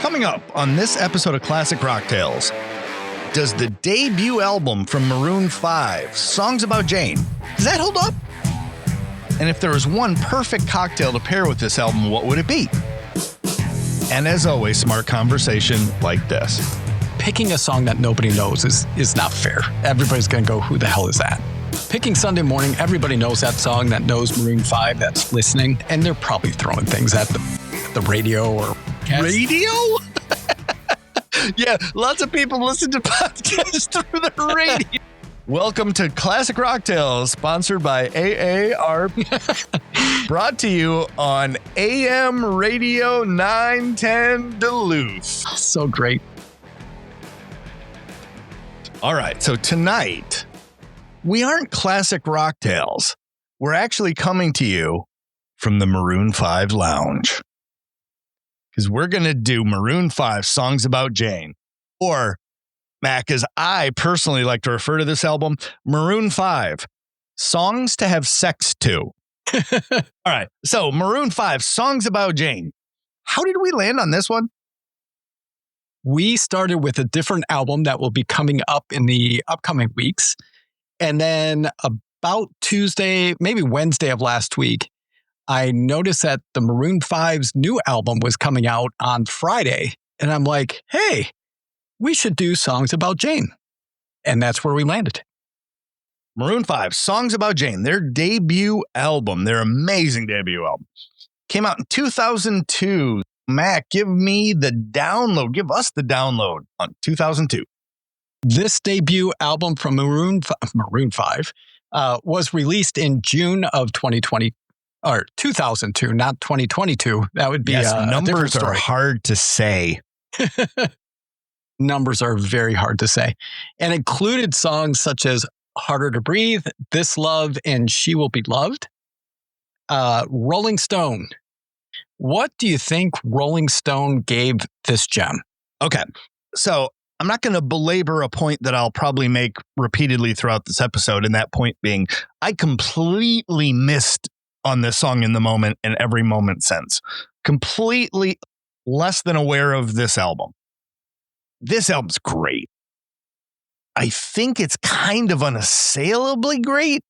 Coming up on this episode of Classic Rock Tales, does the debut album from Maroon 5, Songs About Jane, does that hold up? And if there was one perfect cocktail to pair with this album, what would it be? And as always, smart conversation like this. Picking a song that nobody knows is not fair. Everybody's going to go, who the hell is that? Picking Sunday Morning, everybody knows that song, that knows Maroon 5, that's listening, and they're probably throwing things at the radio or... Radio? Yeah, lots of people listen to podcasts through the radio. Welcome to Classic Rock Tales, sponsored by AARP, brought to you on AM Radio 910 Duluth. So great. All right, so tonight, we aren't Classic Rock Tales. We're actually coming to you from the Maroon 5 Lounge. Because we're going to do Maroon 5 Songs About Jane. Or, Mac, as I personally like to refer to this album, Maroon 5 Songs to Have Sex To. All right, so Maroon 5 Songs About Jane. How did we land on this one? We started with a different album that will be coming up in the upcoming weeks. And then about Tuesday, maybe Wednesday of last week, I noticed that the Maroon 5's new album was coming out on Friday. And I'm like, hey, we should do Songs About Jane. And that's where we landed. Maroon 5, Songs About Jane, their debut album, their amazing debut album, came out in 2002. Mac, give me the download. Give us the download on 2002. This debut album from Maroon 5 was released in June of 2020. Or 2002, not 2022. That would be numbers are hard to say. Numbers are very hard to say. And included songs such as Harder to Breathe, This Love, and She Will Be Loved. Rolling Stone. What do you think Rolling Stone gave this gem? Okay, so I'm not going to belabor a point that I'll probably make repeatedly throughout this episode, and that point being I completely missed on this song in the moment and every moment since. Completely less than aware of this album. This album's great. I think it's kind of unassailably great.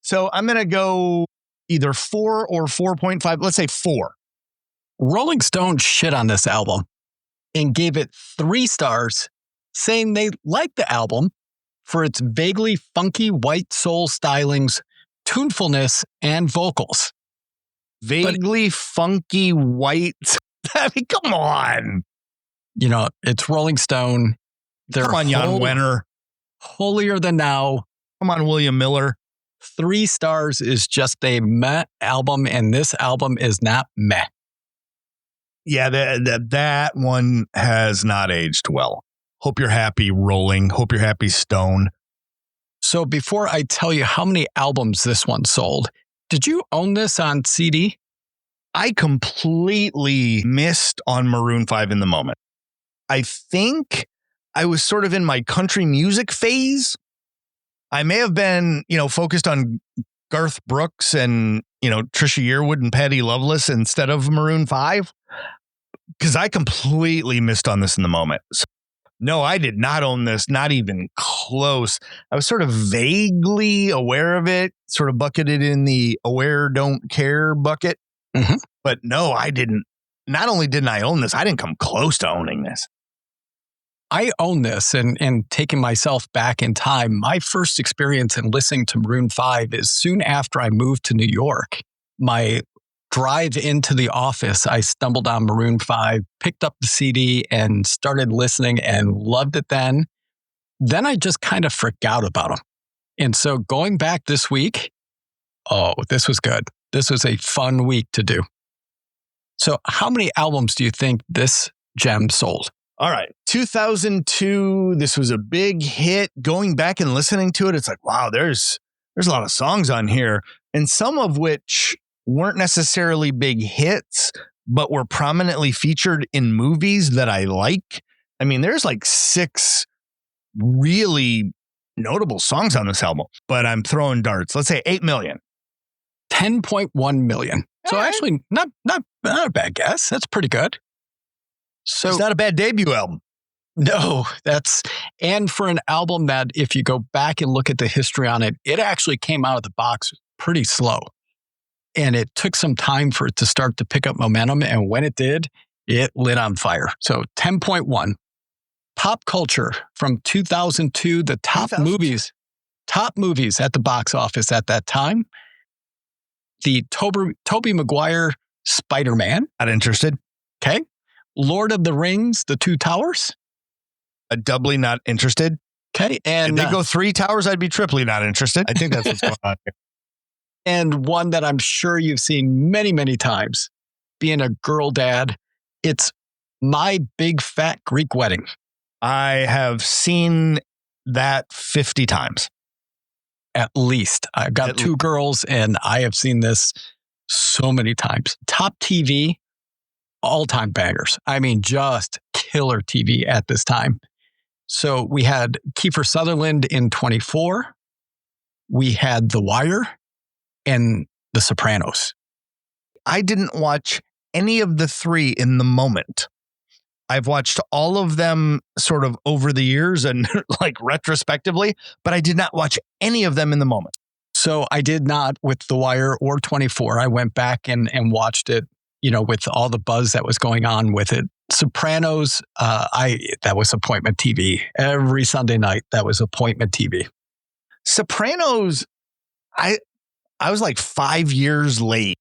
So I'm going to go either 4 or 4.5. Let's say 4. Rolling Stone shit on this album and gave it 3 stars, saying they liked the album for its vaguely funky white soul stylings, tunefulness, and vocals. Vaguely funky white. I mean, come on. You know, it's Rolling Stone. Come on, Jan Wenner. Holier than now. Come on, William Miller. 3 stars is just a meh album, and this album is not meh. Yeah, that one has not aged well. Hope you're happy, Rolling. Hope you're happy, Stone. So before I tell you how many albums this one sold, did you own this on CD? I completely missed on Maroon 5 in the moment. I think I was sort of in my country music phase. I may have been, focused on Garth Brooks and, Trisha Yearwood and Patty Loveless instead of Maroon 5. Because I completely missed on this in the moment. So, no, I did not own this, not even close. I was sort of vaguely aware of it, sort of bucketed in the aware, don't care bucket. Mm-hmm. But no, I didn't. Not only didn't I own this, I didn't come close to owning this. I own this, and taking myself back in time, my first experience in listening to Maroon 5 is soon after I moved to New York. My drive into the office, I stumbled on Maroon 5, picked up the CD and started listening and loved it then. Then I just kind of forgot about them. And so going back this week, this was good. This was a fun week to do. So how many albums do you think this gem sold? All right. 2002, this was a big hit. Going back and listening to it, it's like, wow, there's a lot of songs on here. And some of which weren't necessarily big hits, but were prominently featured in movies that I like. I mean, there's like 6 really notable songs on this album, but I'm throwing darts. Let's say 8 million. 10.1 million. So actually not a bad guess. That's pretty good. So It's not a bad debut album. no, and for an album that if you go back and look at the history on it, it actually came out of the box pretty slow. And it took some time for it to start to pick up momentum. And when it did, it lit on fire. So 10.1. Pop culture from 2002, the top movies at the box office at that time. The Tobey Maguire Spider-Man. Not interested. Okay. Lord of the Rings, The Two Towers. Doubly not interested. Okay. And if they go 3 towers, I'd be triply not interested. I think that's what's going on here. And one that I'm sure you've seen many, many times, being a girl dad, it's My Big Fat Greek Wedding. I have seen that 50 times. At least. I've got 2 girls, and I have seen this so many times. Top TV, all-time bangers. I mean, just killer TV at this time. So we had Kiefer Sutherland in 24. We had The Wire and The Sopranos. I didn't watch any of the 3 in the moment. I've watched all of them sort of over the years and like retrospectively, but I did not watch any of them in the moment. So I did not with The Wire or 24. I went back and watched it, with all the buzz that was going on with it. Sopranos, that was appointment TV. Every Sunday night, that was appointment TV. Sopranos, I was like 5 years late.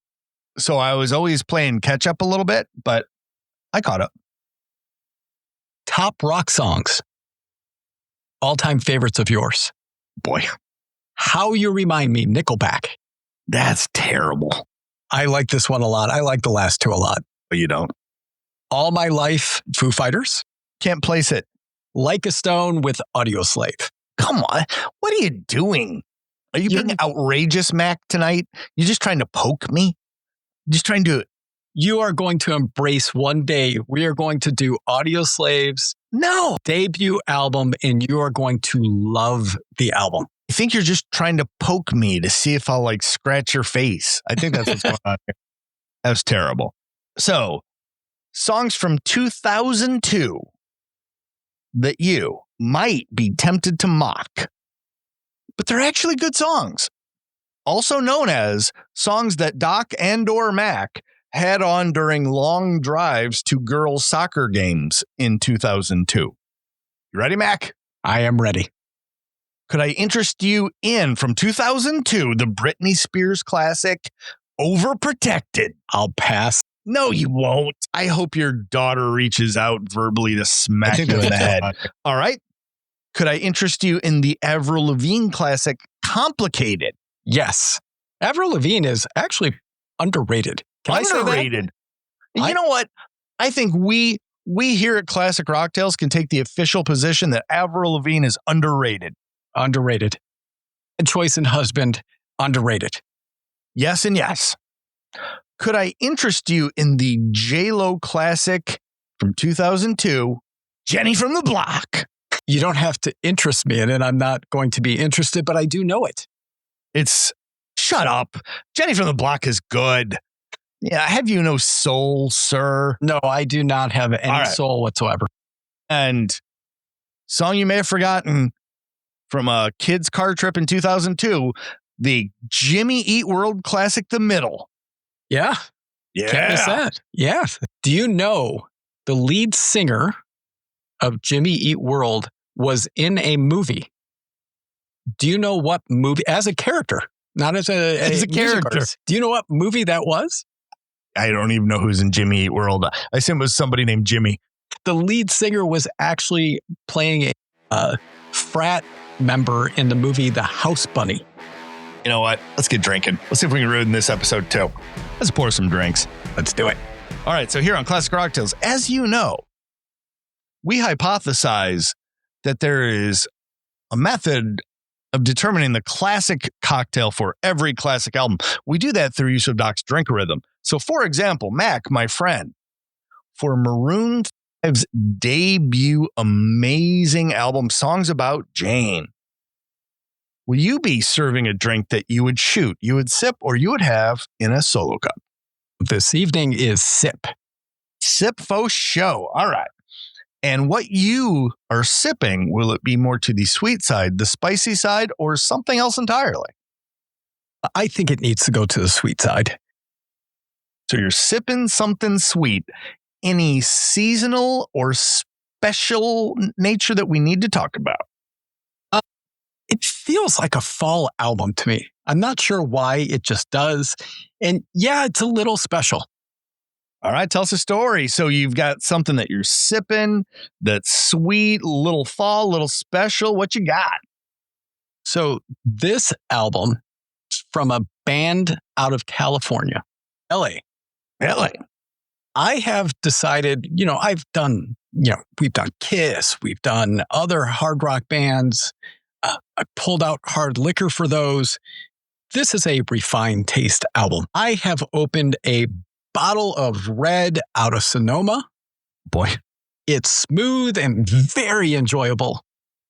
So I was always playing catch up a little bit, but I caught up. Top rock songs. All-time favorites of yours. Boy. How You Remind Me, Nickelback. That's terrible. I like this one a lot. I like the last 2 a lot. But you don't. All My Life, Foo Fighters. Can't place it. Like a Stone with Audioslave. Come on. What are you doing? Are you being outrageous, Mac, tonight? You just trying to poke me? Just trying to... You are going to embrace one day. We are going to do Audioslave's debut album, and you are going to love the album. I think you're just trying to poke me to see if I'll like scratch your face. I think that's what's going on here. That was terrible. So, songs from 2002 that you might be tempted to mock, but they're actually good songs. Also known as songs that Doc and or Mac had on during long drives to girls' soccer games in 2002. You ready, Mac? I am ready. Could I interest you in, from 2002, the Britney Spears classic, Overprotected? I'll pass. No, you won't. I hope your daughter reaches out verbally to smack you in the head. All right. Could I interest you in the Avril Lavigne classic, Complicated? Yes. Avril Lavigne is actually underrated. Can Underrated. I say that? You know what? I think we here at Classic Rock Tales can take the official position that Avril Lavigne is underrated. Underrated. And Choice and Husband, underrated. Yes and yes. Could I interest you in the J-Lo classic from 2002, Jenny from the Block? You don't have to interest me in it. I'm not going to be interested, but I do know it. Shut up. Jenny from the Block is good. Yeah, have you no soul, sir? No, I do not have any soul whatsoever. And song you may have forgotten from a kid's car trip in 2002, the Jimmy Eat World classic, The Middle. Yeah. Can't miss that. Yeah. Do you know the lead singer of Jimmy Eat World was in a movie? Do you know what movie? As a character, not as a character. Artist. Do you know what movie that was? I don't even know who's in Jimmy Eat World. I assume it was somebody named Jimmy. The lead singer was actually playing a frat member in the movie The House Bunny. You know what? Let's get drinking. Let's see if we can ruin this episode too. Let's pour some drinks. Let's do it. All right. So here on Classic Rock Tales, as you know, we hypothesize that there is a method of determining the classic cocktail for every classic album. We do that through use of Doc's Drinkarithm. So, for example, Mac, my friend, for Maroon 5's debut amazing album, Songs About Jane, will you be serving a drink that you would shoot, you would sip, or you would have in a solo cup? This evening is sip. Sip faux show. All right. And what you are sipping, will it be more to the sweet side, the spicy side, or something else entirely? I think it needs to go to the sweet side. So you're sipping something sweet. Any seasonal or special nature that we need to talk about? It feels like a fall album to me. I'm not sure why, it just does. And yeah, it's a little special. All right, tell us a story. So you've got something that you're sipping that's sweet, little fall, little special. What you got? So this album is from a band out of California, LA. LA. I have decided, I've done, we've done Kiss, we've done other hard rock bands. I pulled out hard liquor for those. This is a refined taste album. I have opened a bottle of red out of Sonoma. Boy. It's smooth and very enjoyable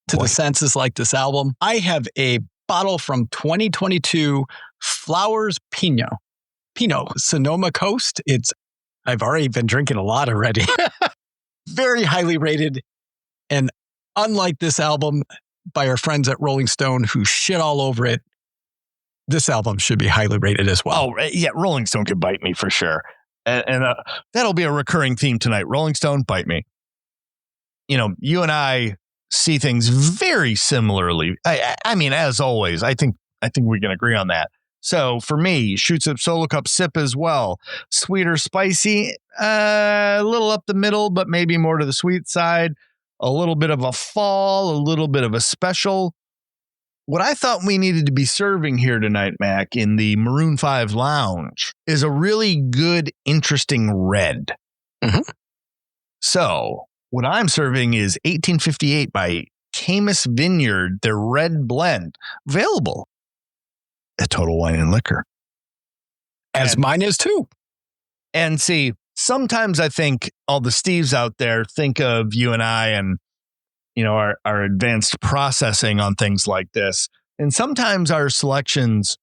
to the senses like this album. I have a bottle from 2022 Flowers Pinot, Sonoma Coast. I've already been drinking a lot already. Very highly rated. And unlike this album by our friends at Rolling Stone who shit all over it, this album should be highly rated as well. Oh, yeah. Rolling Stone could bite me for sure. And that'll be a recurring theme tonight. Rolling Stone, bite me. You and I see things very similarly. I mean, as always, I think we can agree on that. So for me, Shoot Sip Solo Cup Sip as well. Sweeter, spicy, a little up the middle, but maybe more to the sweet side. A little bit of a fall, a little bit of a special. What I thought we needed to be serving here tonight, Mac, in the Maroon 5 lounge is a really good, interesting red. Mm-hmm. So what I'm serving is 1858 by Camus Vineyard, their red blend, available at Total Wine and Liquor. As mine is too. And see, sometimes I think all the Steves out there think of you and I and our advanced processing on things like this. And sometimes our selections,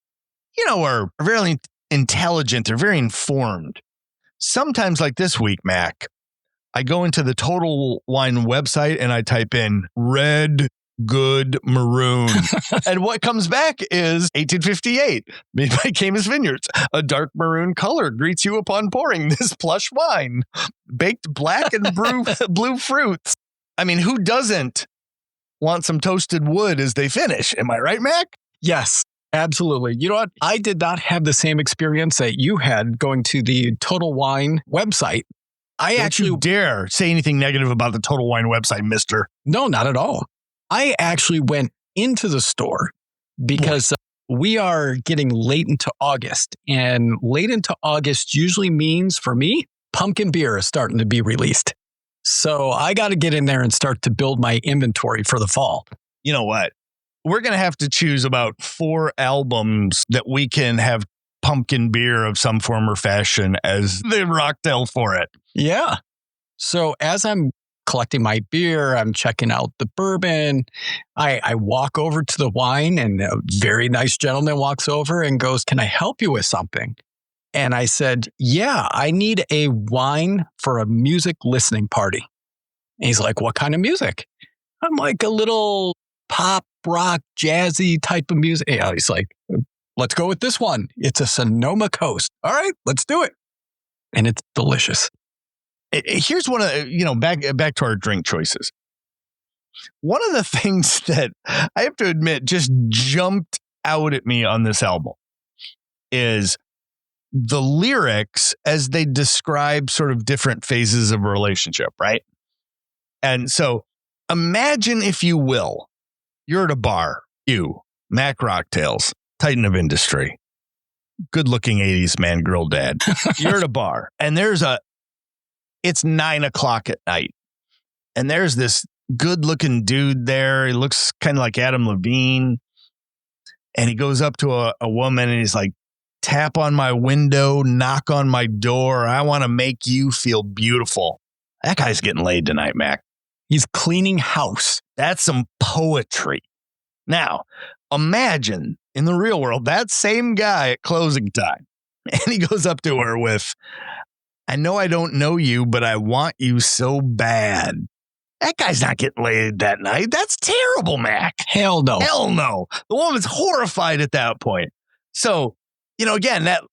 are very intelligent. They're very informed. Sometimes like this week, Mac, I go into the Total Wine website and I type in red good maroon. And what comes back is 1858 made by Camus Vineyards. A dark maroon color greets you upon pouring this plush wine. Baked black and blue fruits. I mean, who doesn't want some toasted wood as they finish? Am I right, Mac? Yes, absolutely. You know what? I did not have the same experience that you had going to the Total Wine website. Don't you dare say anything negative about the Total Wine website, mister. No, not at all. I actually went into the store because we are getting late into August. And late into August usually means, for me, pumpkin beer is starting to be released. So I got to get in there and start to build my inventory for the fall. You know what? We're going to have to choose about 4 albums that we can have pumpkin beer of some form or fashion as the rocktail for it. Yeah. So as I'm collecting my beer, I'm checking out the bourbon. I walk over to the wine and a very nice gentleman walks over and goes, "Can I help you with something?" And I said, "Yeah, I need a wine for a music listening party." And he's like, "What kind of music?" I'm like, "A little pop, rock, jazzy type of music." Yeah, he's like, "Let's go with this one. It's a Sonoma Coast." All right, let's do it. And it's delicious. Here's one of back to our drink choices. One of the things that I have to admit just jumped out at me on this album is the lyrics as they describe sort of different phases of a relationship, right? And so imagine, if you will, you're at a bar, you, Mac Rocktails, Titan of Industry, good looking 80s man, girl dad. You're at a bar and it's 9:00 at night. And there's this good looking dude there. He looks kind of like Adam Levine. And he goes up to a woman and he's like, "Tap on my window, knock on my door. I want to make you feel beautiful." That guy's getting laid tonight, Mac. He's cleaning house. That's some poetry. Now, imagine in the real world, that same guy at closing time. And he goes up to her with, I know I don't know you, but I want you so bad. That guy's not getting laid that night. That's terrible, Mac. Hell no. Hell no. The woman's horrified at that point. So, again, that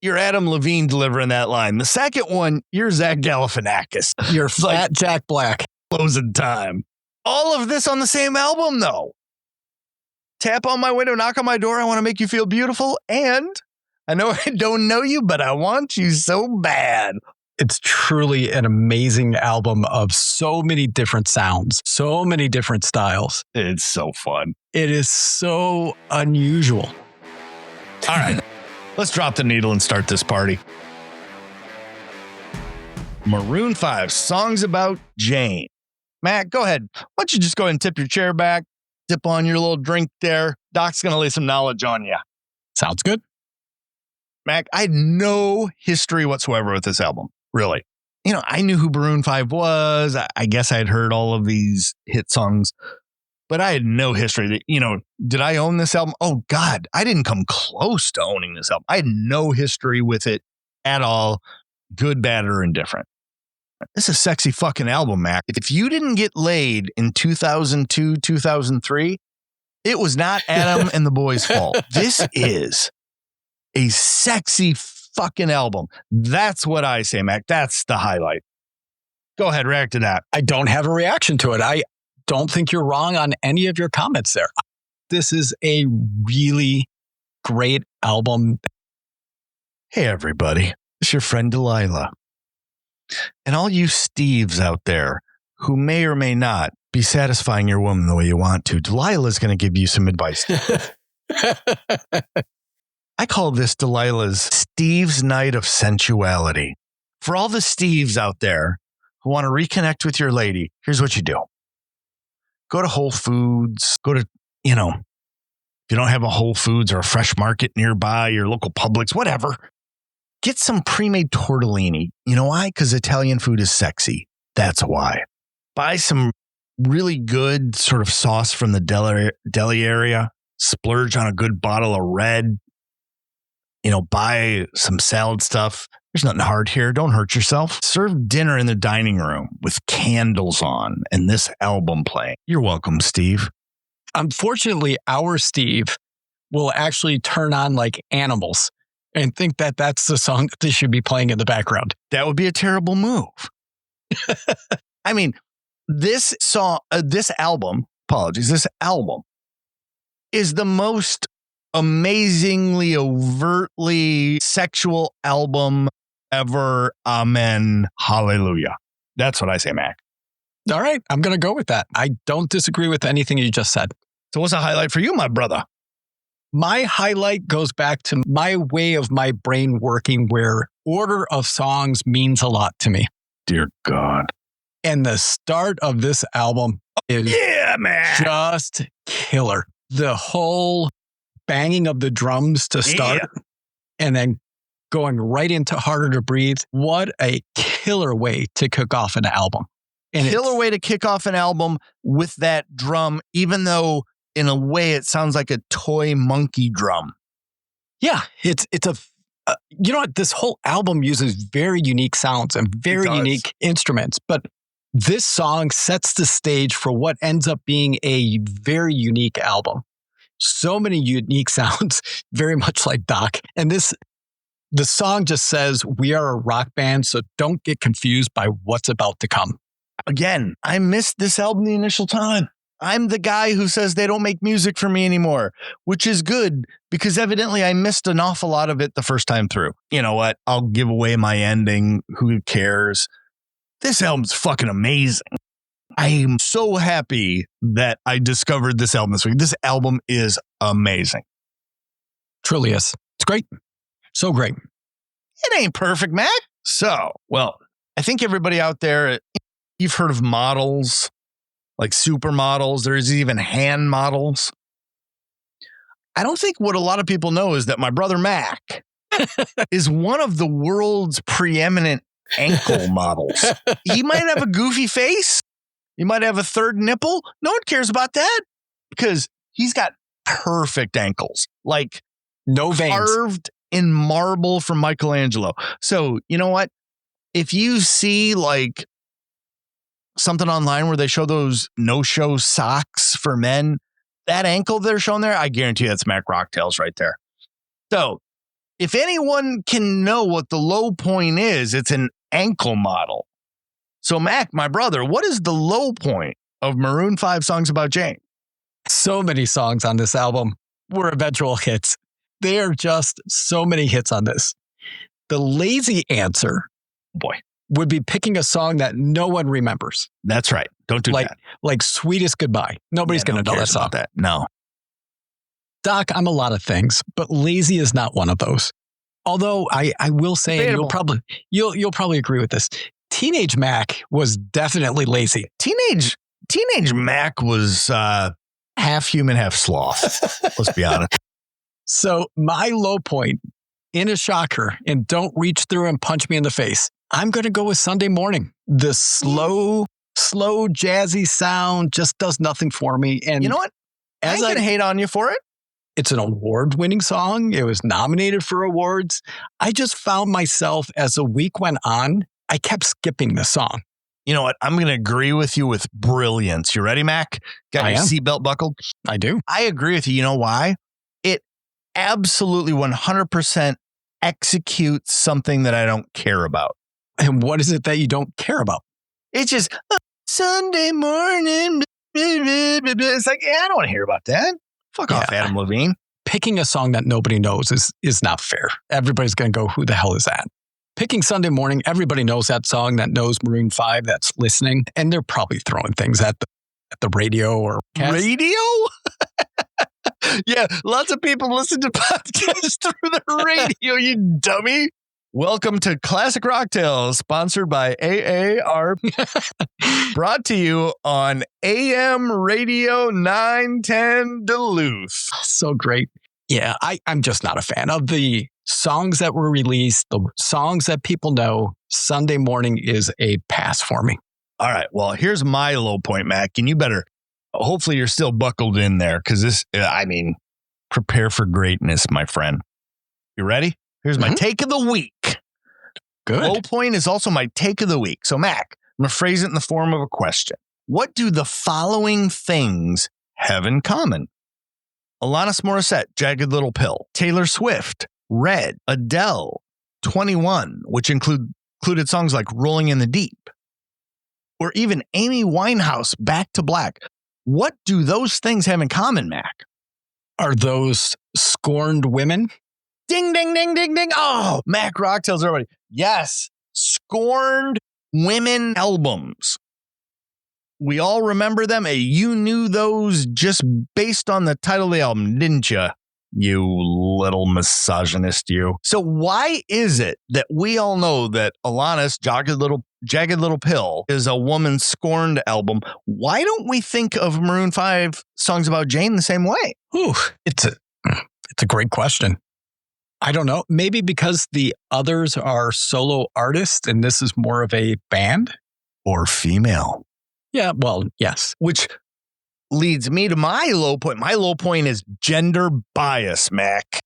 you're Adam Levine delivering that line. The second one, you're Zach Galifianakis. You're fat Jack Black. Closing time. All of this on the same album, though. Tap on my window, knock on my door. I want to make you feel beautiful. And I know I don't know you, but I want you so bad. It's truly an amazing album of so many different sounds, so many different styles. It's so fun. It is so unusual. All right, let's drop the needle and start this party. Maroon 5, Songs About Jane. Matt, go ahead. Why don't you just go ahead and tip your chair back, dip on your little drink there. Doc's going to lay some knowledge on you. Sounds good. Mac, I had no history whatsoever with this album, really. I knew who Maroon 5 was. I guess I had heard all of these hit songs, but I had no history. Did I own this album? Oh, God, I didn't come close to owning this album. I had no history with it at all, good, bad, or indifferent. This is a sexy fucking album, Mac. If you didn't get laid in 2002, 2003, it was not Adam and the boys' fault. This is a sexy fucking album. That's what I say, Mac. That's the highlight. Go ahead, react to that. I don't have a reaction to it. I don't think you're wrong on any of your comments there. This is a really great album. Hey, everybody. It's your friend Delilah. And all you Steves out there who may or may not be satisfying your woman the way you want to, Delilah's going to give you some advice. I call this Delilah's Steve's Night of Sensuality. For all the Steves out there who want to reconnect with your lady, here's what you do. Go to Whole Foods. Go to, if you don't have a Whole Foods or a Fresh Market nearby, your local Publix, whatever. Get some pre-made tortellini. You know why? Because Italian food is sexy. That's why. Buy some really good sort of sauce from the deli area. Splurge on a good bottle of red. Buy some salad stuff. There's nothing hard here. Don't hurt yourself. Serve dinner in the dining room with candles on and this album playing. You're welcome, Steve. Unfortunately, our Steve will actually turn on like animals and think that that's the song that they should be playing in the background. That would be a terrible move. I mean, this album is the most amazingly overtly sexual album ever. Amen. Hallelujah. That's what I say, Mac. All right. I'm going to go with that. I don't disagree with anything you just said. So what's a highlight for you, my brother? My highlight goes back to my way of my brain working where order of songs means a lot to me. Dear God. And the start of this album is just killer. The whole banging of the drums to start and then going right into Harder to Breathe. What a killer way to kick off an album. And killer way to kick off an album with that drum, even though in a way it sounds like a toy monkey drum. Yeah, it's you know what? This whole album uses very unique sounds and very unique instruments, but this song sets the stage for what ends up being a very unique album. So many unique sounds, very much like Doc. And the song just says, we are a rock band, so don't get confused by what's about to come. Again, I missed this album the initial time. I'm the guy who says they don't make music for me anymore, which is good because evidently I missed an awful lot of it the first time through. You know what? I'll give away my ending. Who cares? This album's fucking amazing. I'm so happy that I discovered this album this week. This album is amazing. Truly is. It's great. So great. It ain't perfect, Mac. So, well, I think everybody out there, you've heard of models, like supermodels. There's even hand models. I don't think what a lot of people know is that my brother Mac is one of the world's preeminent ankle models. He might have a goofy face. He might have a third nipple. No one cares about that because he's got perfect ankles, like no veins, carved in marble from Michelangelo. So you know what? if you see like something online where they show those no-show socks for men, that ankle they're showing there, I guarantee that's Mac Rocktails right there. So if anyone can know what the low point is, it's an ankle model. So Mac, my brother, what is the low point of Maroon 5 Songs About Jane? So many songs on this album were eventual hits. There are just so many hits on this. The lazy answer, boy, would be picking a song that no one remembers. That's right. Don't do that. Like Sweetest Goodbye. Nobody's going to know that song. That. No. Doc, I'm a lot of things, but lazy is not one of those. Although I will say, and you'll probably agree with this. Teenage Mac was definitely lazy. Teenage Mac was half human, half sloth. Let's be honest. So my low point, in a shocker, and don't reach through and punch me in the face, I'm going to go with Sunday Morning. The slow, jazzy sound just does nothing for me. And you know what? I ain't going to hate on you for it. It's an award-winning song. It was nominated for awards. I just found myself, as the week went on, I kept skipping the song. You know what? I'm going to agree with you with brilliance. You ready, Mac? Got your seatbelt buckled? I do. I agree with you. You know why? It absolutely 100% executes something that I don't care about. And what is it that you don't care about? It's just Sunday morning. It's like, I don't want to hear about that. Fuck off, Adam Levine. Picking a song that nobody knows is not fair. Everybody's going to go, who the hell is that? Picking Sunday Morning, everybody knows that song, that knows Maroon 5, that's listening. And they're probably throwing things at the radio or podcast. Radio? Yeah, lots of people listen to podcasts through the radio, you dummy. Welcome to Classic Rocktails, sponsored by AAR. Brought to you on AM Radio 910 Duluth. So great. Yeah, I'm just not a fan of the songs that were released, the songs that people know. Sunday Morning is a pass for me. All right, well, here's my low point, Mac, and you better, hopefully you're still buckled in there, because this, prepare for greatness, my friend. You ready? Here's my take of the week. Good. Low point is also my take of the week. So, Mac, I'm going to phrase it in the form of a question. What do the following things have in common? Alanis Morissette, Jagged Little Pill. Taylor Swift, Red. Adele, 21, which included songs like Rolling in the Deep. Or even Amy Winehouse, Back to Black. What do those things have in common, Mac? Are those scorned women? Ding, ding, ding, ding, ding. Oh, Mac Rocktails, everybody. Yes, scorned women albums. We all remember them. You knew those just based on the title of the album, didn't you? You little misogynist, you. So why is it that we all know that Alanis, Jagged Little Pill is a woman scorned album? Why don't we think of Maroon 5 Songs About Jane the same way? Ooh, it's a great question. I don't know. Maybe because the others are solo artists and this is more of a band? Or female. Yeah, well, yes. Which leads me to my low point. My low point is gender bias, Mac.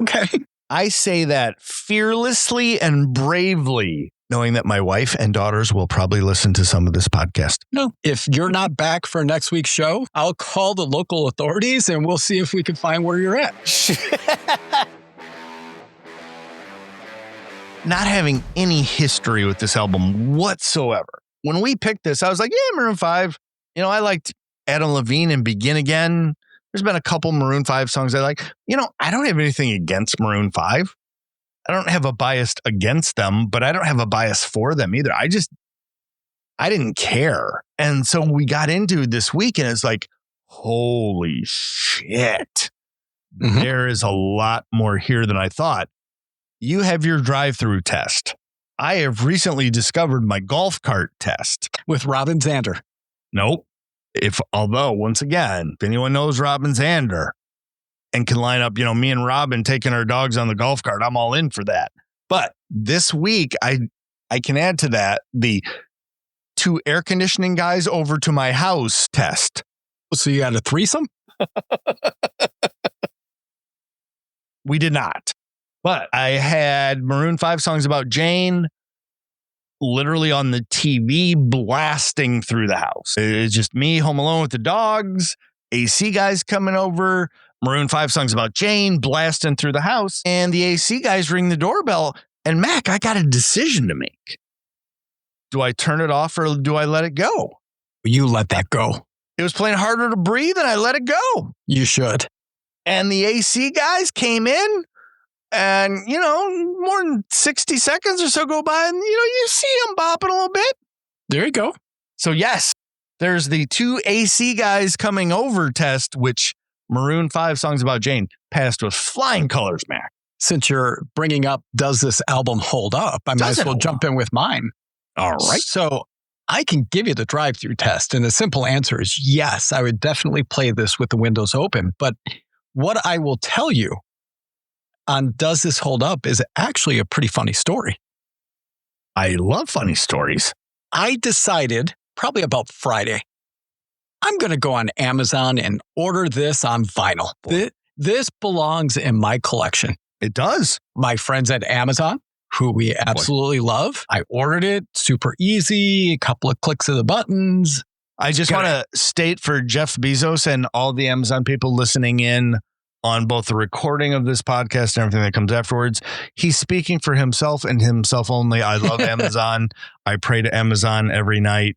Okay. I say that fearlessly and bravely, knowing that my wife and daughters will probably listen to some of this podcast. No. If you're not back for next week's show, I'll call the local authorities and we'll see if we can find where you're at. Not having any history with this album whatsoever. When we picked this, I was like, yeah, Maroon 5. I liked Adam Levine and Begin Again. There's been a couple Maroon 5 songs I like. I don't have anything against Maroon 5. I don't have a bias against them, but I don't have a bias for them either. I didn't care. And so we got into this week and it's like, holy shit. Mm-hmm. There is a lot more here than I thought. You have your drive-through test. I have recently discovered my golf cart test. With Robin Zander. Nope. Although, once again, if anyone knows Robin Zander and can line up, me and Robin taking our dogs on the golf cart, I'm all in for that. But this week, I can add to that the 2 air conditioning guys over to my house test. So you had a threesome? We did not. But I had Maroon 5 Songs About Jane, literally on the TV blasting through the house. It's just me home alone with the dogs, AC guys coming over, Maroon 5 songs about Jane blasting through the house, and the AC guys ring the doorbell. And Mac, I got a decision to make. Do I turn it off or do I let it go? You let that go. It was playing Harder to Breathe and I let it go. You should. And the AC guys came in and, more than 60 seconds or so go by and, you see them bopping a little bit. There you go. So yes, there's the 2 AC guys coming over test, which Maroon 5 songs about Jane passed with flying colors, Mac. Since you're bringing up, does this album hold up? I might as well jump in with mine. All right. So I can give you the drive-through test. And the simple answer is yes, I would definitely play this with the windows open. But what I will tell you on does this hold up is actually a pretty funny story. I love funny stories. I decided probably about Friday, I'm going to go on Amazon and order this on vinyl. This belongs in my collection. It does. My friends at Amazon, who we absolutely love, I ordered it. Super easy. A couple of clicks of the buttons. I just want to state for Jeff Bezos and all the Amazon people listening in on both the recording of this podcast and everything that comes afterwards. He's speaking for himself and himself only. I love Amazon. I pray to Amazon every night.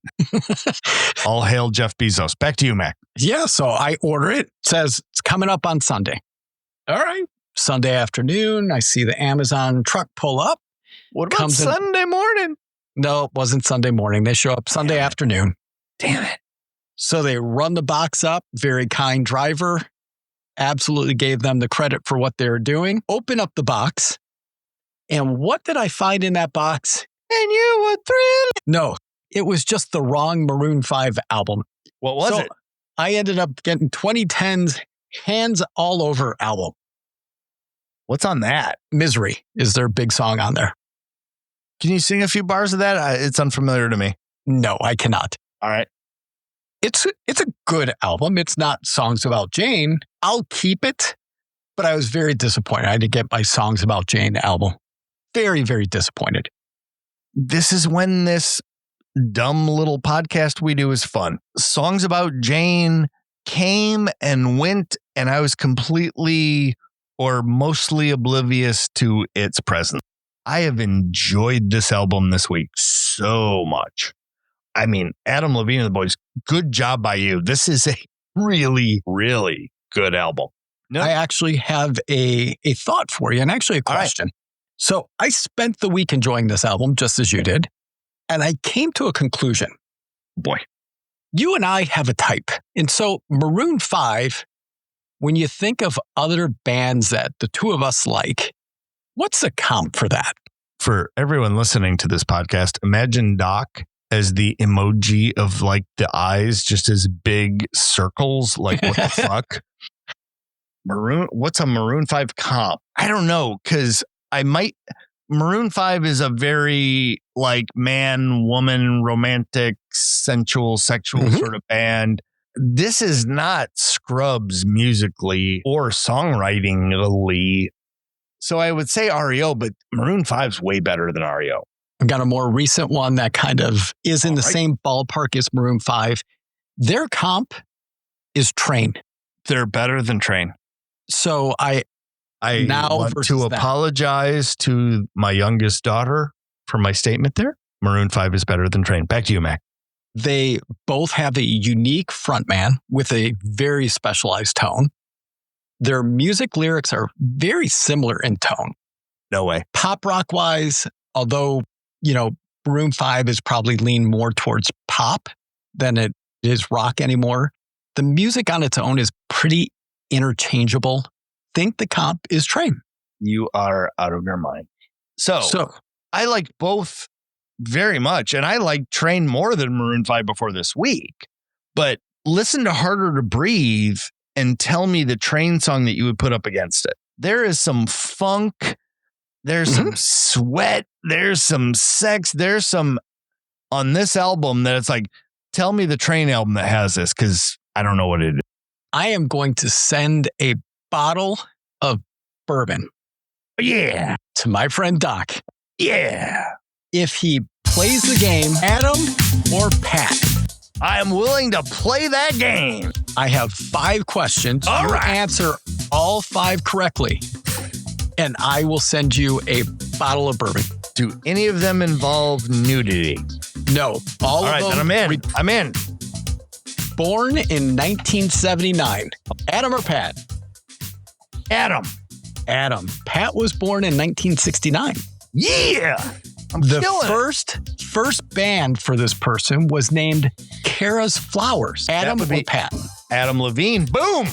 All hail Jeff Bezos. Back to you, Mac. Yeah, so I order it. It says it's coming up on Sunday. All right. Sunday afternoon, I see the Amazon truck pull up. What about Sunday morning? No, it wasn't Sunday morning. They show up Sunday afternoon. Damn it. So they run the box up. Very kind driver. Absolutely gave them the credit for what they were doing. Open up the box. And what did I find in that box? And you were thrilled. No, it was just the wrong Maroon 5 album. What was it? I ended up getting 2010's Hands All Over album. What's on that? Misery is their big song on there. Can you sing a few bars of that? It's unfamiliar to me. No, I cannot. All right. It's a good album. It's not Songs About Jane. I'll keep it, but I was very disappointed. I didn't get my Songs About Jane album. Very, very disappointed. This is when this dumb little podcast we do is fun. Songs About Jane came and went, and I was completely or mostly oblivious to its presence. I have enjoyed this album this week so much. I mean, Adam Levine and the boys, good job by you. This is a really, really good album. No? I actually have a thought for you and actually a question. Right. So I spent the week enjoying this album just as you did, and I came to a conclusion. Boy. You and I have a type. And so Maroon 5, when you think of other bands that the two of us like, what's the comp for that? For everyone listening to this podcast, imagine Doc as the emoji of like the eyes, just as big circles. Like, what the fuck? What's a Maroon 5 comp? I don't know, because Maroon 5 is a very like man, woman, romantic, sensual, sexual sort of band. This is not Scrubs musically or songwritingly. So I would say REO, but Maroon 5's way better than REO. I've got a more recent one that kind of is in the same ballpark as Maroon 5. Their comp is Train. They're better than Train. So I now want to apologize to my youngest daughter for my statement there. Maroon 5 is better than Train. Back to you, Mac. They both have a unique frontman with a very specialized tone. Their music lyrics are very similar in tone. No way. Pop rock wise, although, Maroon 5 is probably leaned more towards pop than it is rock anymore. The music on its own is pretty interchangeable. Think the comp is Train. You are out of your mind. So I like both very much, and I like Train more than Maroon 5 before this week. But listen to Harder to Breathe and tell me the Train song that you would put up against it. There is some funk. There's some sweat. There's some sex. There's some on this album that it's like, tell me the Train album that has this, because I don't know what it is. I am going to send a bottle of bourbon. Yeah. To my friend Doc. Yeah. If he plays the game, Adam or Pat? I am willing to play that game. I have 5 questions. All You right. answer all 5 correctly, and I will send you a bottle of bourbon. Do any of them involve nudity? No, all All right, of then them. I'm in. Born in 1979. Adam or Pat? Adam. Adam. Pat was born in 1969. Yeah. I'm The killing first band for this person was named Kara's Flowers. Adam would or be- Pat? Adam Levine. Boom.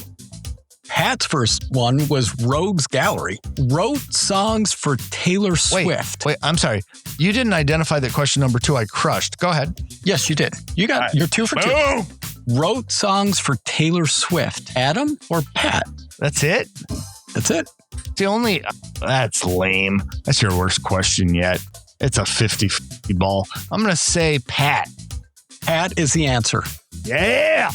Pat's first one was Rogues Gallery. Wrote songs for Taylor Swift. Wait, I'm sorry. You didn't identify that question number 2 I crushed. Go ahead. Yes, you did. You got you're 2 for 2. Boom. Wrote songs for Taylor Swift. Adam or Pat? That's it? That's it. That's lame. That's your worst question yet. It's a 50-50 ball. I'm going to say Pat. Pat is the answer. Yeah.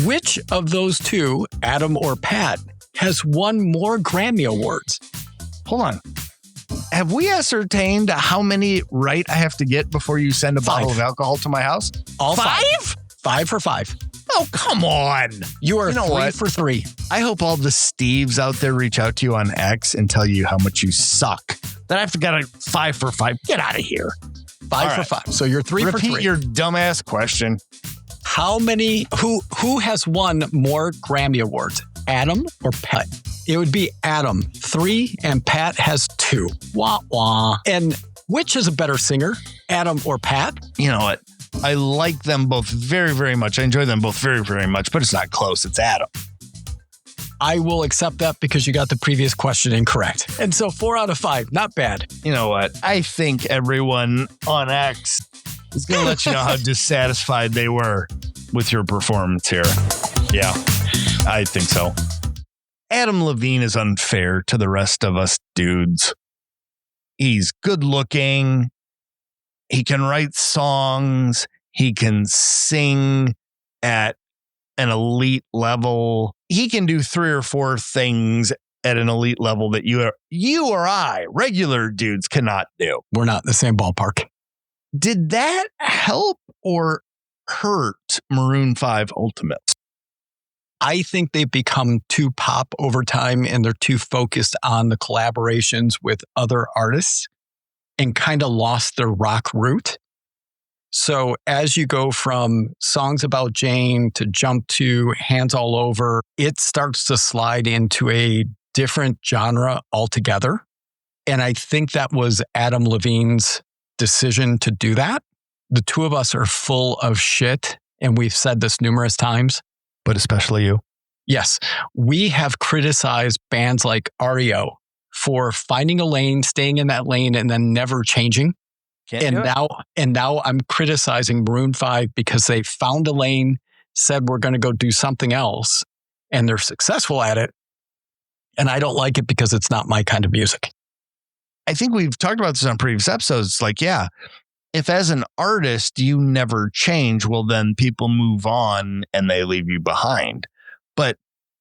Which of those 2, Adam or Pat, has won more Grammy Awards? Hold on. Have we ascertained how many right I have to get before you send a bottle 5. of alcohol to my house? All 5? 5 for 5. Oh, come on. You are You know 3 what? for 3. I hope all the Steves out there reach out to you on X and tell you how much you suck. Then I've got a 5 for 5. Get out of here. 5 All for right. 5. So you're 3 for 3. Repeat your dumbass question. How many, who has won more Grammy Awards, Adam or Pat? It would be Adam, 3, and Pat has 2. Wah, wah. And which is a better singer, Adam or Pat? You know what? I like them both very, very much. I enjoy them both very, very much, but it's not close. It's Adam. I will accept that because you got the previous question incorrect. And so 4 out of 5, not bad. You know what? I think everyone on X is going to let you know how dissatisfied they were with your performance here. Yeah, I think so. Adam Levine is unfair to the rest of us dudes. He's good looking. He can write songs. He can sing at an elite level. He can do 3 or 4 things at an elite level that you or I, regular dudes, cannot do. We're not in the same ballpark. Did that help or hurt Maroon 5 Ultimate? I think they've become too pop over time and they're too focused on the collaborations with other artists and kind of lost their rock root. So as you go from Songs About Jane to Jump to Hands All Over, it starts to slide into a different genre altogether. And I think that was Adam Levine's decision to do that. The 2 of us are full of shit, and we've said this numerous times. But especially you. Yes, we have criticized bands like REO for finding a lane, staying in that lane, and then never changing. And now I'm criticizing Maroon 5 because they found a lane, said we're going to go do something else, and they're successful at it. And I don't like it because it's not my kind of music. I think we've talked about this on previous episodes. It's like, yeah, if as an artist you never change, well, then people move on and they leave you behind. But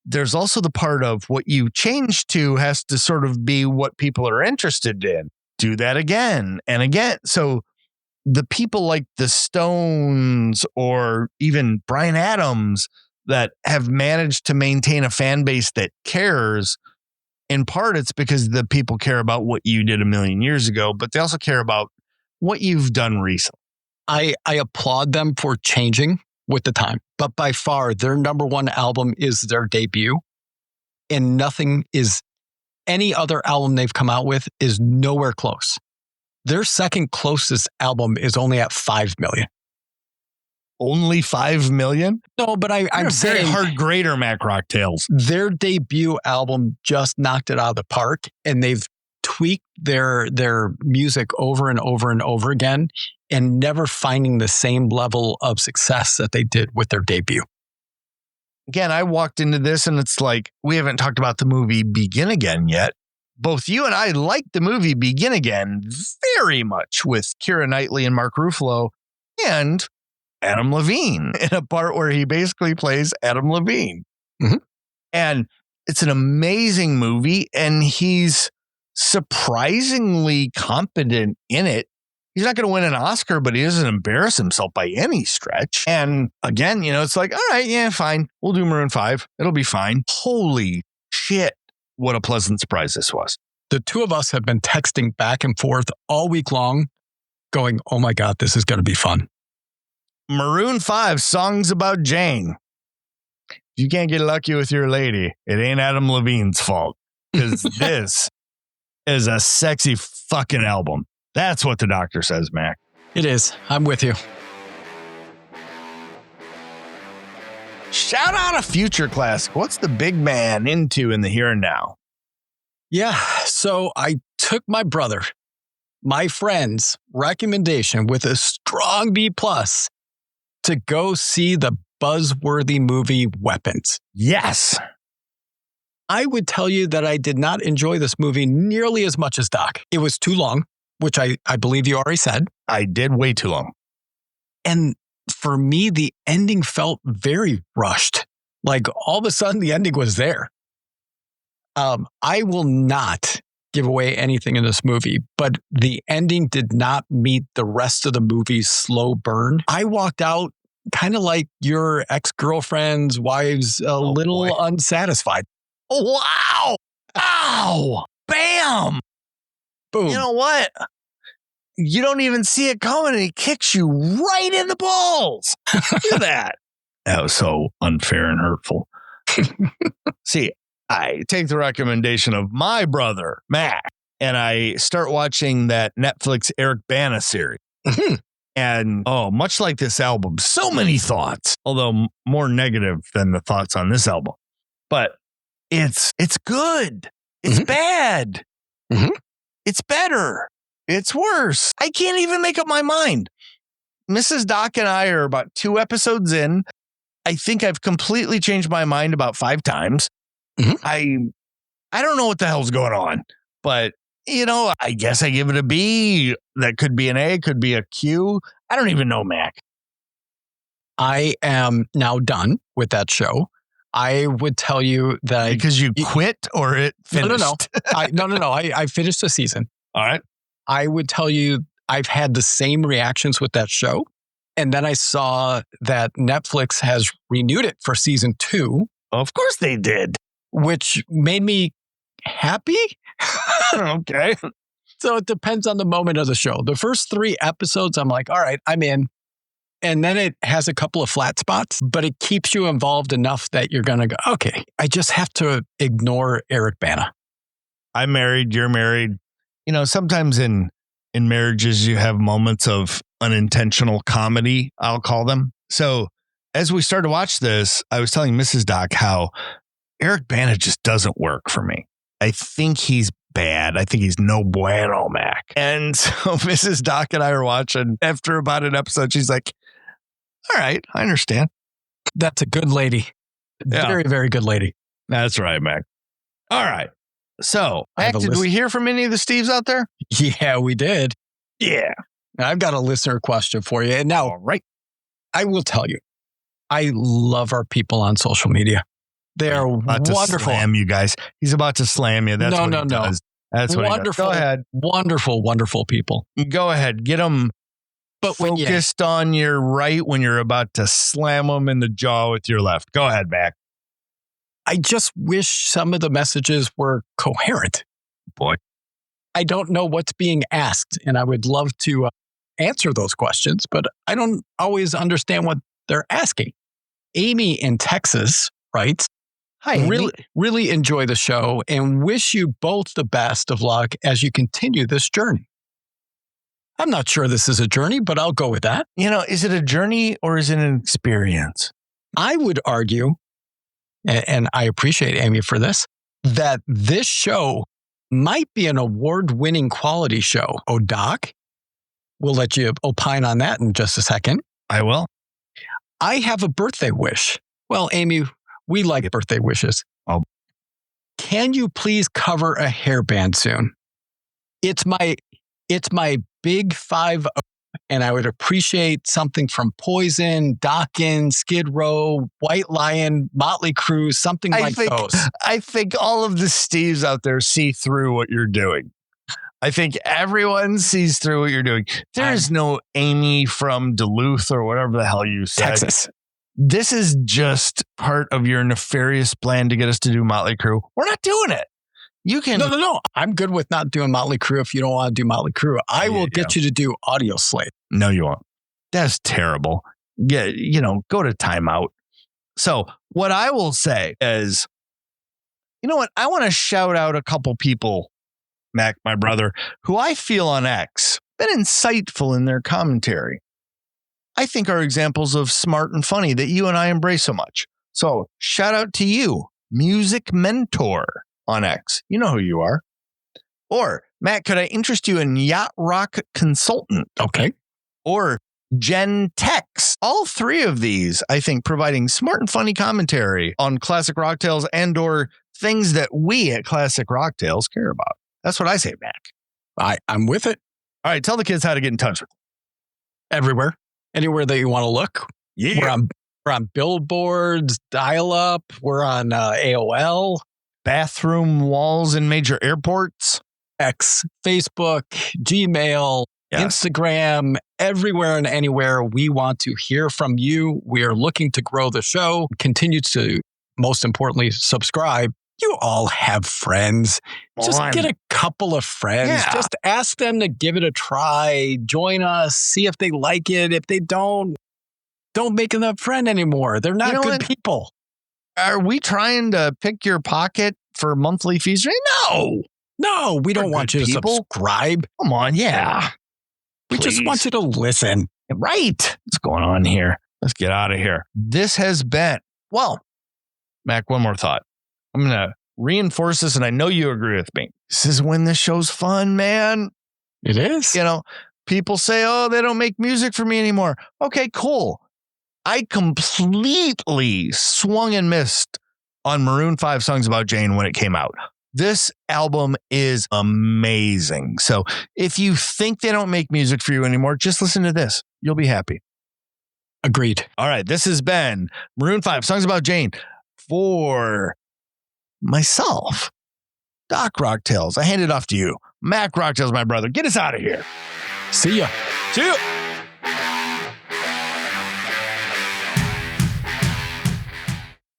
there's also the part of what you change to has to sort of be what people are interested in. Do that again and again. So the people like the Stones or even Bryan Adams that have managed to maintain a fan base that cares, in part it's because the people care about what you did a million years ago, but they also care about what you've done recently. I applaud them for changing with the time, but by far their number 1 album is their debut, and nothing is any other album they've come out with is nowhere close. Their second closest album is only at 5 million. Only 5 million? No, but I'm You're a very saying hard grader, Mac Rocktails. their debut album just knocked it out of the park, and they've tweaked their music over and over and over again, and never finding the same level of success that they did with their debut. Again, I walked into this and it's like, we haven't talked about the movie Begin Again yet. Both you and I like the movie Begin Again very much, with Keira Knightley and Mark Ruffalo and Adam Levine in a part where he basically plays Adam Levine. Mm-hmm. And it's an amazing movie, and he's surprisingly competent in it. He's not going to win an Oscar, but he doesn't embarrass himself by any stretch. And again, it's like, all right, yeah, fine. We'll do Maroon 5. It'll be fine. Holy shit. What a pleasant surprise this was. The two of us have been texting back and forth all week long going, oh my God, this is going to be fun. Maroon 5, Songs About Jane. If you can't get lucky with your lady, it ain't Adam Levine's fault. Because this is a sexy fucking album. That's what the doctor says, Mac. It is. I'm with you. Shout out a future classic. What's the big man into in the here and now? Yeah. So I took my brother, my friend's recommendation with a strong B+ to go see the buzzworthy movie Weapons. Yes. I would tell you that I did not enjoy this movie nearly as much as Doc. It was too long, which I believe you already said. I did way too long. And for me, the ending felt very rushed. Like all of a sudden the ending was there. I will not give away anything in this movie, but the ending did not meet the rest of the movie's slow burn. I walked out kind of like your ex-girlfriend's wives, a little unsatisfied. Oh, wow. Ow. Bam. Boom. You know what? You don't even see it coming and he kicks you right in the balls. Look at that. That was so unfair and hurtful. See, I take the recommendation of my brother, Mac, and I start watching that Netflix Eric Bana series. And, much like this album, so many thoughts, although more negative than the thoughts on this album. But it's good. It's bad. It's better. It's worse. I can't even make up my mind. Mrs. Doc and I are about 2 episodes in. I think I've completely changed my mind about 5 times. I don't know what the hell's going on, but I guess I give it a B. That could be an A, could be a Q. I don't even know, Mac. I am now done with that show. I would tell you that because you quit or it finished. No. I finished the season. All right. I would tell you I've had the same reactions with that show. And then I saw that Netflix has renewed it for season 2. Of course they did. Which made me happy. Okay. So it depends on the moment of the show. The first 3 episodes, I'm like, all right, I'm in. And then it has a couple of flat spots, but it keeps you involved enough that you're going to go, okay, I just have to ignore Eric Bana. I'm married. You're married. Sometimes in marriages, you have moments of unintentional comedy, I'll call them. So as we started to watch this, I was telling Mrs. Doc how Eric Bana just doesn't work for me. I think he's bad. I think he's no bueno, Mac. And so Mrs. Doc and I are watching. After about an episode, she's like, all right, I understand. That's a good lady. Yeah. Very, very good lady. That's right, Mac. All right. So, Mac, did we hear from any of the Steves out there? Yeah, we did. Yeah. I've got a listener question for you. And now, I will tell you, I love our people on social media. They are wonderful. To slam you guys. He's about to slam you. That's what he does. That's what he does. Go ahead. Wonderful, wonderful people. Go ahead. Get them focused on your right when you're about to slam them in the jaw with your left. Go ahead, Mac. I just wish some of the messages were coherent. Boy. I don't know what's being asked, and I would love to answer those questions, but I don't always understand what they're asking. Amy in Texas writes, hi, Amy. Really enjoy the show and wish you both the best of luck as you continue this journey. I'm not sure this is a journey, but I'll go with that. Is it a journey or is it an experience? I would argue, and I appreciate Amy for this, that this show might be an award-winning quality show. Oh, Doc, we'll let you opine on that in just a second. I will. I have a birthday wish. Well, Amy, we like birthday wishes. Oh. Can you please cover a hairband soon? It's my big 5-0, and I would appreciate something from Poison, Dokken, Skid Row, White Lion, Motley Crue, something like those. I think all of the Steves out there see through what you're doing. I think everyone sees through what you're doing. There is no Amy from Duluth or whatever the hell you said. Texas. This is just part of your nefarious plan to get us to do Motley Crue. We're not doing it. You can. No. I'm good with not doing Motley Crue if you don't want to do Motley Crue. I will get you to do Audio Slave. No, you won't. That's terrible. Yeah, go to timeout. So what I will say is, you know what? I want to shout out a couple people, Mac, my brother, who I feel on X been insightful in their commentary. I think are examples of smart and funny that you and I embrace so much. So shout out to you, Music Mentor on X. You know who you are. Or, Matt, could I interest you in Yacht Rock Consultant? Okay. Or Gen Tex. All three of these, I think, providing smart and funny commentary on classic rock tales and or things that we at Classic Rock Tales care about. That's what I say, Mac. I'm with it. All right, tell the kids how to get in touch with them. Everywhere. Anywhere that you want to look. Yeah. We're on billboards, dial-up. We're on AOL. Bathroom walls in major airports. X, Facebook, Gmail, Yes. Instagram, everywhere and anywhere. We want to hear from you. We are looking to grow the show. Continue to, most importantly, subscribe. You all have friends. Just get a couple of friends. Yeah. Just ask them to give it a try. Join us. See if they like it. If they don't make them a friend anymore. They're not good people. Are we trying to pick your pocket for monthly fees? No, we don't want you to subscribe. Come on, yeah. We just want you to listen. Right. What's going on here? Let's get out of here. This has been, Mac, one more thought. I'm going to reinforce this, and I know you agree with me. This is when this show's fun, man. It is. People say, they don't make music for me anymore. Okay, cool. I completely swung and missed on Maroon 5 Songs About Jane when it came out. This album is amazing. So if you think they don't make music for you anymore, just listen to this. You'll be happy. Agreed. All right. This has been Maroon 5 Songs About Jane for myself, Doc Rocktails. I hand it off to you. Mac Rocktails, my brother. Get us out of here. See ya. See ya.